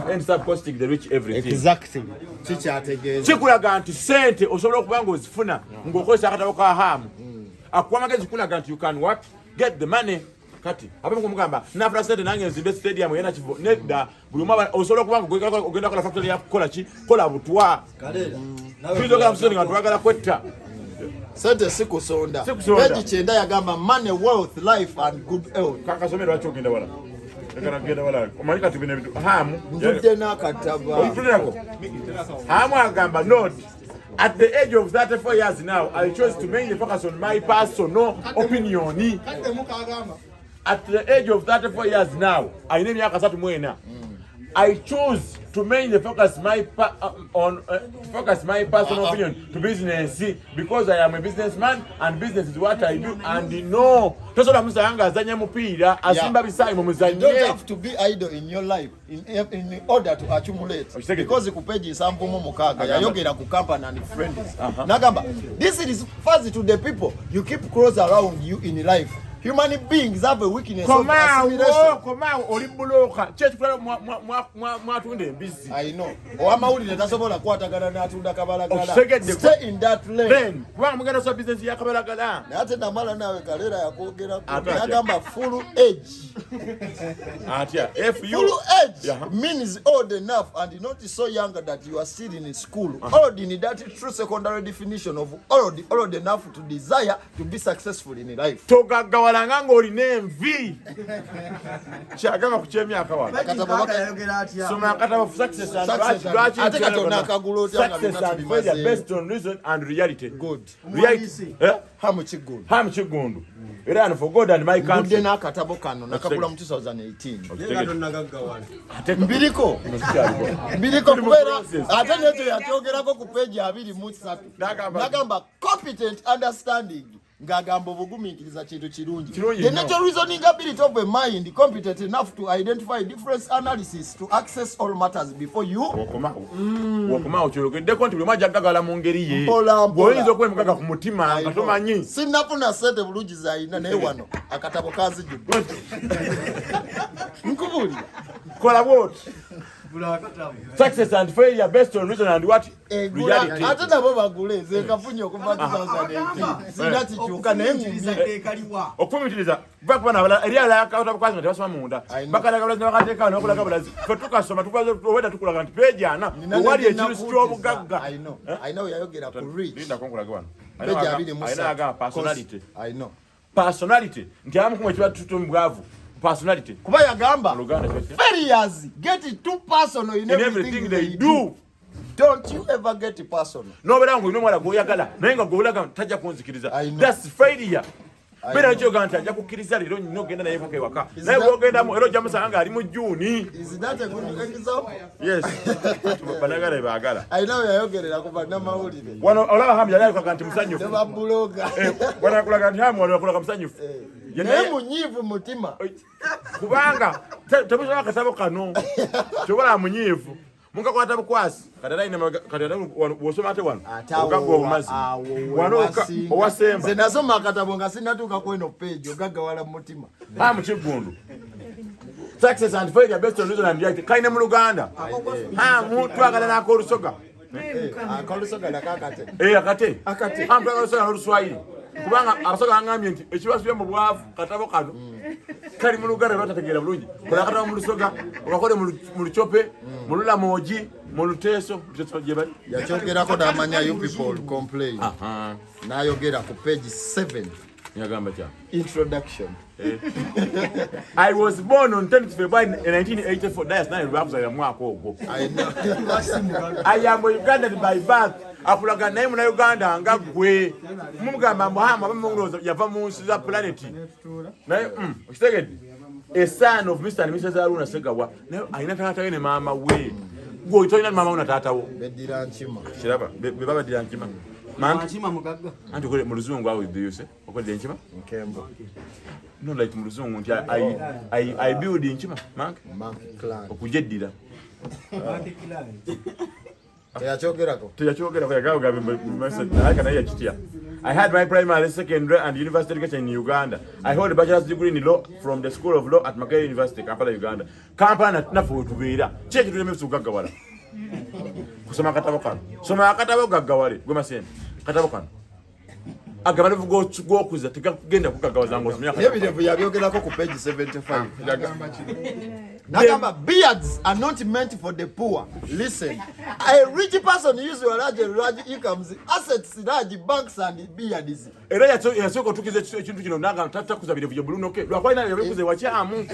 ends up costing the rich everything. Exactly. Chikulaga nti sente osobola okubanga ozifuna ng'okozesa akatabo ka Hamu. Akuwa amagezi kulaga nti you can what? Get the money. Kati abamu kumugamba nafuna sente nange nzimbe stadium yena kivo nedda buli mwaba osobola okubanga ogenda kola factory ya kukola ki kola butwa. Kalela. Tuzo kala msoni nga twagala kwetta. Sente sikusonda. Peji kyenda yagamba money, wealth, life and good health. Kaka somero wacho ogenda wala. Genda wala. Omanyika tubine bitu Hamu. Ndudde n'akataba. Omutulirako. Hamu agamba not. At the age of 34 years now, I chose to mainly focus on my personal opinion. At the age of 34 years now, I need myaka 3 mwena. I choose to mainly focus my personal opinion to business because I am a businessman and business is what I do and no. You don't have to be idle in your life in order to accumulate. Because the kupeji sample mukaga yayogera ku company and friends. Nagamba, this is first to the people you keep close around you in life. Human beings have a weakness of assimilation. I know. Stay in that lane. Full age. Full age means old enough and not so young that you are still in school. Old in that true secondary definition of old enough to desire to be successful in life. Walanganga oline envi kyagamba ku kyemyaka wano soma akatabo of success and failure based on reason and reality. Good. Reality. Hamis Kiggundo. Era for God and my country. Good n'akatabo kano nakagula mu 2018. Mbiriko kubera ate neto yatyogerako ku page 23. Nagamba competent understanding. Ngagamba obugumikiriza kintu kirungi. The natural reasoning ability of a mind competent enough to identify different analysis to access all matters before you wakoma okyogedde ko nti bwe mwajja gagala mu ngeri ye oyinza okwemugaga ku mutima nga tomanyi sinafuna sente bulungi zayina naye wano akatabo kazijjudde nkubuli kola bwoti success and failure based on reason and what reality. Ate nabo bagule ze kafunye okuva 2018 sinati kyuka naye ngumye okumitiriza bakubana abala eriala yakauta kwazima tebasoma munda bakalaga bulazi bakateeka n'okulaga bulazi fe tukasoma tukwaze weda tukulaga nti page ana wali ekintu ky'obugagga. I know yayogera ku rich linda konkulaga wano page abiri mu ayina personality. I know personality nti amu kumwe kiba tutumbwavu personality. Kuba yagamba failures get too personal in everything they do. Don't you ever get personal. No berango ino mwala goyagala naye nga golaga tajja kunzikiriza. That's failure. Bera ncho ganta ajja kukiriza lero nnyo genda naye paka ewaka naye bwogenda mu ero jamusanga ali mu June. Is that a good example? Yes. Banagala bagala. I know yayogerera kuba namawulire wano olaba Hamu yali alikola kanti musanyufu ba bloga wana kulaga nti Hamu wano kulaga musanyufu naye munyiivu mutima kubanga tebusobola akatabo kano kyobola munyiivu munga kwata bukwasi kadala ina kadala wosoma ate wano ogagwa obumazi wano owasemba ze nasoma akatabo nga sinatuuka kweno page ogagga wala mutima. Hamis Kiggundo success and failure based on reason and reality kaine mu Luganda Hamu twagala n'akolusoga akolusoga nakakate akate Hamu twagala n'olusoga n'Oluswayiri kubanga abasoga angambye nti ekibasubye mu bwavu katabo kano kali mu Luganda batategeera bulungi kola katabo mu Lusoga okakole mu Lucope mu Lulamogi mu Luteeso gye bali yakyogerako n'amanya you people complain n'ayogera ku page 7 yagamba kya introduction. I was born on 10th February 1984. That's not a mwaka ogwo. I know. I am Ugandan by birth. Akulaga naye mu Uganda nga gwe mumugamba Muhammad abamungoza yava mu nsi za planet naye okitegedde a son of Mr. and Mrs. Aruna Segawa naye ayina taata ne maama we gwe toyina maama una taatawo bedira nkima kiraba be baba dira nkima nkima mugagga anti kole mu Luzungu awo idiyuse okodde nkima nkembo no like mu Luzungu nti I build nkima mank clan okujeddira teyakyogera ko yagamba message naye kana yakitya I had my primary, secondary, and university education in Uganda. I hold a bachelor's degree in law from the School of Law at Makerere University, Kampala, Uganda. Kampala na for to be there. Check it to me to Gagawala. Kusoma Katabo kan. Soma Katabo Gagawale. Goma sen. Katabo kan. Agabana go kuza tikagenda kukagawaza ngo zimya. Evidently yabyogera ku page 75. Nagamba beards are not meant for the poor. Listen, a rich person uses large incomes, assets, large banks and beards. Era yasoko tukize ekintu kino naga tatakuza bide byo buluno ke. Lwakwina yabekuze wachamu.